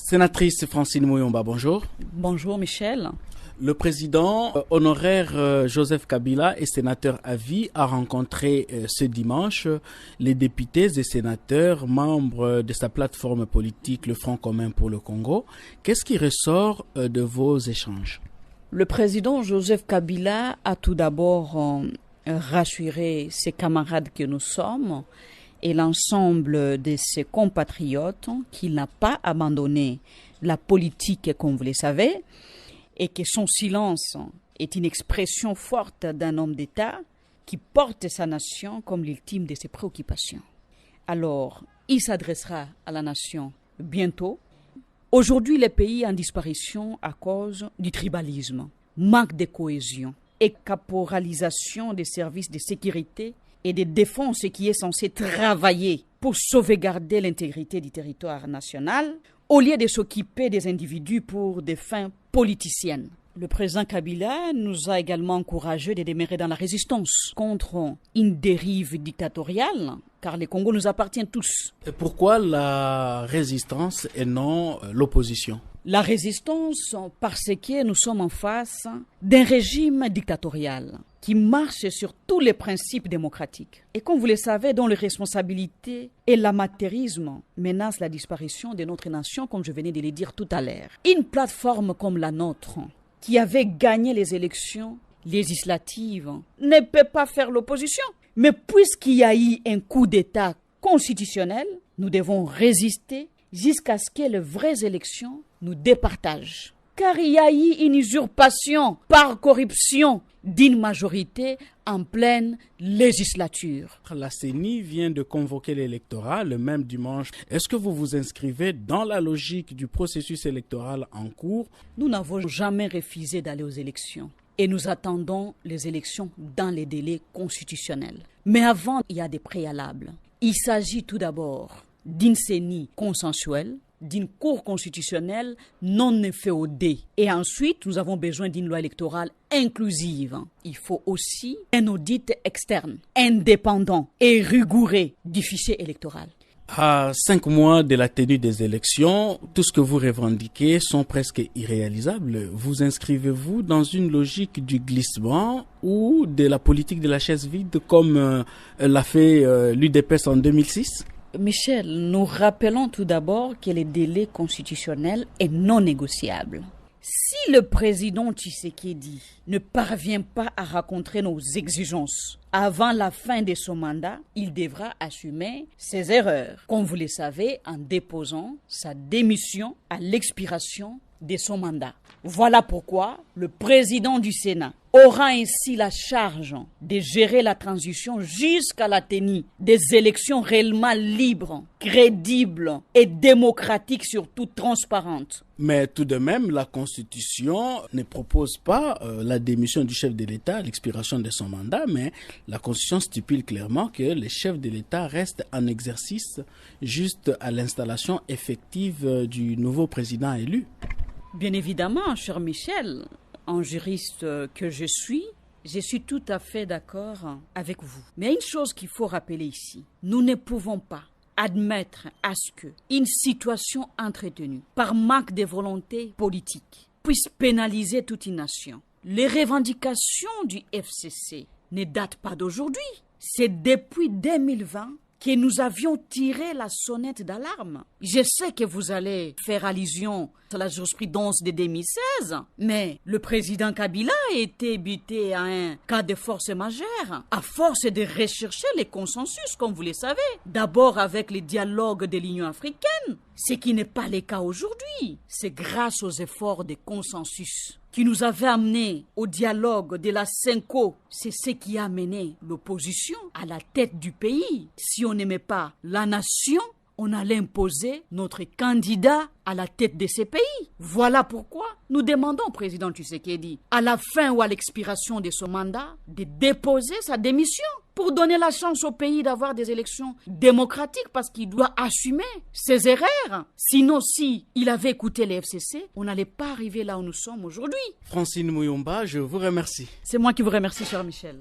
Sénatrice Francine Muyomba, bonjour. Bonjour Michel. Le président honoraire Joseph Kabila et sénateur à vie a rencontré ce dimanche les députés et sénateurs membres de sa plateforme politique le Front commun pour le Congo. Qu'est-ce qui ressort de vos échanges? Le président Joseph Kabila a tout d'abord rassuré ses camarades que nous sommes et l'ensemble de ses compatriotes qu'il n'a pas abandonné la politique comme vous le savez, et que son silence est une expression forte d'un homme d'État qui porte sa nation comme l'ultime de ses préoccupations. Alors, il s'adressera à la nation bientôt. Aujourd'hui, le pays est en disparition à cause du tribalisme, manque de cohésion et caporalisation des services de sécurité et de défense qui est censé travailler pour sauvegarder l'intégrité du territoire national au lieu de s'occuper des individus pour des fins politiciennes. Le président Kabila nous a également encouragés de demeurer dans la résistance contre une dérive dictatoriale, car le Congo nous appartient tous. Et pourquoi la résistance et non l'opposition? La résistance parce que nous sommes en face d'un régime dictatorial qui marche sur tous les principes démocratiques. Et comme vous le savez, dont les responsabilités et l'amateurisme menacent la disparition de notre nation, comme je venais de le dire tout à l'heure. Une plateforme comme la nôtre, qui avait gagné les élections législatives, ne peut pas faire l'opposition. Mais puisqu'il y a eu un coup d'État constitutionnel, nous devons résister jusqu'à ce que les vraies élections nous départagent. Car il y a eu une usurpation par corruption d'une majorité en pleine législature. La CENI vient de convoquer l'électorat le même dimanche. Est-ce que vous vous inscrivez dans la logique du processus électoral en cours? Nous n'avons jamais refusé d'aller aux élections et nous attendons les élections dans les délais constitutionnels. Mais avant, il y a des préalables. Il s'agit tout d'abord d'une CENI consensuelle, d'une cour constitutionnelle non inféodée. Et ensuite, nous avons besoin d'une loi électorale inclusive. Il faut aussi un audit externe, indépendant et rigoureux du fichier électoral. À 5 mois de la tenue des élections, tout ce que vous revendiquez sont presque irréalisables. Vous inscrivez-vous dans une logique du glissement ou de la politique de la chaise vide comme l'a fait l'UDPS en 2006? Michel, nous rappelons tout d'abord que le délai constitutionnel est non négociable. Si le président Tshisekedi ne parvient pas à rencontrer nos exigences avant la fin de son mandat, il devra assumer ses erreurs, comme vous le savez, en déposant sa démission à l'expiration de son mandat. Voilà pourquoi le président du Sénat aura ainsi la charge de gérer la transition jusqu'à la tenue des élections réellement libres, crédibles et démocratiques, surtout transparentes. Mais tout de même, la Constitution ne propose pas la démission du chef de l'État à l'expiration de son mandat, mais la Constitution stipule clairement que le chef de l'État reste en exercice juste à l'installation effective du nouveau président élu. Bien évidemment, cher Michel, en juriste que je suis tout à fait d'accord avec vous. Mais une chose qu'il faut rappeler ici, nous ne pouvons pas admettre à ce qu'une situation entretenue par manque de volonté politique puisse pénaliser toute une nation. Les revendications du FCC ne datent pas d'aujourd'hui. C'est depuis 2020 que nous avions tiré la sonnette d'alarme. Je sais que vous allez faire allusion à la jurisprudence de 2016, mais le président Kabila a été buté à un cas de force majeure, à force de rechercher les consensus, comme vous le savez. D'abord avec les dialogues de l'Union africaine, ce qui n'est pas le cas aujourd'hui. C'est grâce aux efforts de consensus qui nous avait amené au dialogue de la CENCO. C'est ce qui a amené l'opposition à la tête du pays. Si on n'aimait pas la nation, on allait imposer notre candidat à la tête de ces pays. Voilà pourquoi nous demandons au président Tshisekedi, à la fin ou à l'expiration de son mandat, de déposer sa démission pour donner la chance au pays d'avoir des élections démocratiques, parce qu'il doit assumer ses erreurs. Sinon, si il avait écouté les FCC, on n'allait pas arriver là où nous sommes aujourd'hui. Francine Muyomba, je vous remercie. C'est moi qui vous remercie, cher Michel.